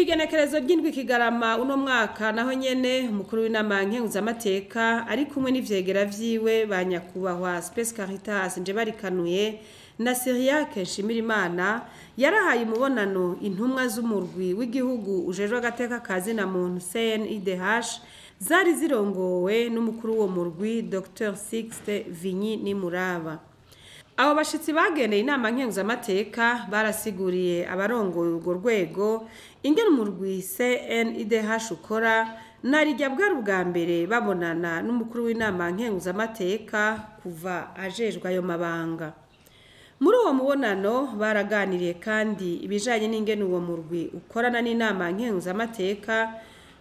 Kw'igenekerezo ry'indwi Kigarama uno mwaka naho nyene umukuru w'Inama Nkenguzamateka ari kumwe n'ivyegera vyiwe ba Nyakwubahwa Spès-Caritas NJEBARIKANUYE na Cyriaque NSHIMIRIMANA yarahaye umubonano intumwa z'umurwi w'igihugu ujejwe agateka zina, muntu CNIDH zari zirongowe n'umukuru wo murwi Dr Sixte Vigny NIMURABA. Abo bashitsi bagendeye Inama Nkenguzamateka barasiguriye abarongoye urwo rwego ingene umurwi CNIDH ukora narijya bwari ubwa mbere babonana n'umukuru w'Inama Nkenguzamateka kuva ajejwe ayo mabanga. Muri uwo mubonano baraganiriye kandi ibijanye n'ingene uwo murwi ukorana n'Inama Nkenguzamateka,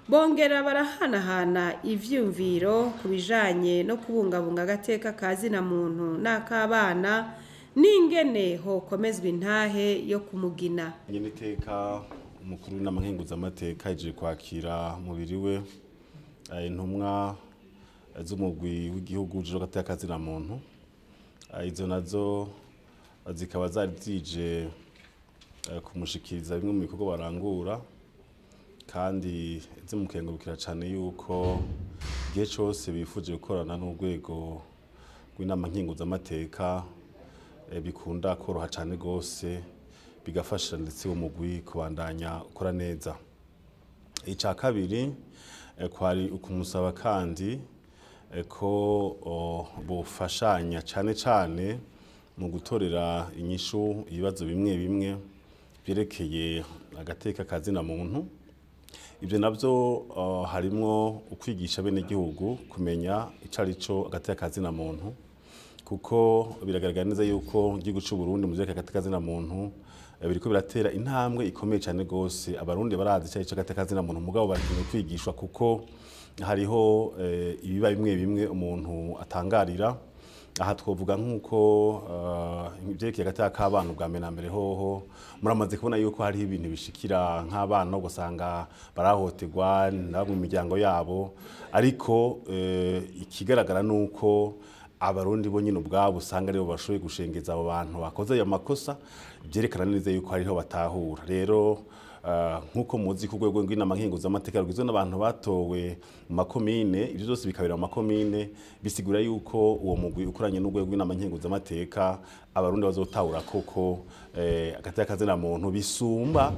bongera barahanahana ivyumviro kubijanye no kubungabunga agateka zina, muntu n'akabana n'ingene hokomezwa intahe yo kumugina. Nyeniteka umukuru w'Inama Nkenguzamateka ije kwakira mubiri we intumwa z'umurwi w'igihugu ujejwe agateka zina, muntu. Izo nazo zikaba zari zije kumushikiriza bimwe mu bikorwa barangura, kandi zimukengurukira cyane yuko igihe cyose bifuje gukorana n'urwego rw'Inama Nkenguzamateka bikunda koroha cyane gose, bigafasha ndetse umugwi kubandanya ukora neza. Icya kabiri kwari ukumusaba kandi ko bofashanya cyane mu gutorera inyishu ibibazo bimwe bimwe byerekeye agateka zina, muntu. Ibyo nabyo harimo ukwigisha bene gihugu kumenya icarico agateka zina, muntu, kuko biragaragara neza yuko igihugu cy'u Burundi mu vyerekeye agateka zina, muntu biriko biratera intambwe ikomeye cyane gose. Abarundi barazi icarico agateka zina, muntu, mugabo bakeneye kwigishwa kuko hariho ibiba bimwe bimwe umuntu atangarira. Aha twovuga nk'uko ivyerekeye agateka k'abana ubwa mbere na mbere hoho muramaze kubona yuko hariho ibintu bishikira nk'abana no gusanga barahoterwa nabo mu miryango yabo, ariko ikigaragara nuko abarundi bo nyine ubwabo usanga aribo bashoboye gushengeza abo bantu bakoze ayo makosa, byerekana neza yuko hariho batahura. Rero nk'uko muzi ku rwego rw'Inama Nkenguzamateka rugizwe n'abantu batowe mu makomine, ibyo byose bikabera mu makomine, bisigura yuko uwo mugwi ukoranye n'urwego rw'Inama Nkenguzamateka abarundi bazotahura koko agateka zina, muntu bisumba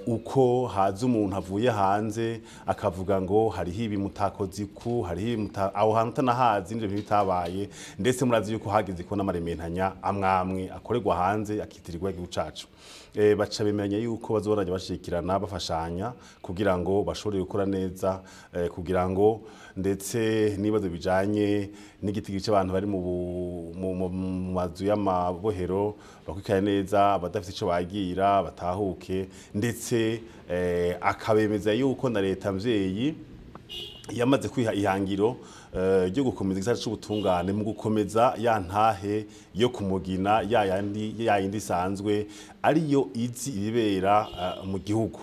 uko haza umuntu avuye hanze akavuga ngo hariho ibi mutakoze ku hariho aho hantu utanahazi n'ibyo bitabaye, ndetse murazi yuko hageze ko n'amarementanya amwamwe akorerwa hanze akitirirwa igihugu cacu. Baca bemeranya yuko bazoranya bashikirana bafashanya kugira ngo bashobore gukora neza, kugira ngo ndetse nibazo bijanye n'igitigiri cy'abantu bari mu mazu y'amabohero bakwikaye neza, abadafite ico bagira batahuke, ndetse akabemeza yuko na leta mvyeyi yamaze kwiha ihangiro ryo gukomeza igisata c'ubutungane mu gukomeza ya ntahe yo kumugina ya yindi isanzwe ariyo izi ibibera mu gihugu.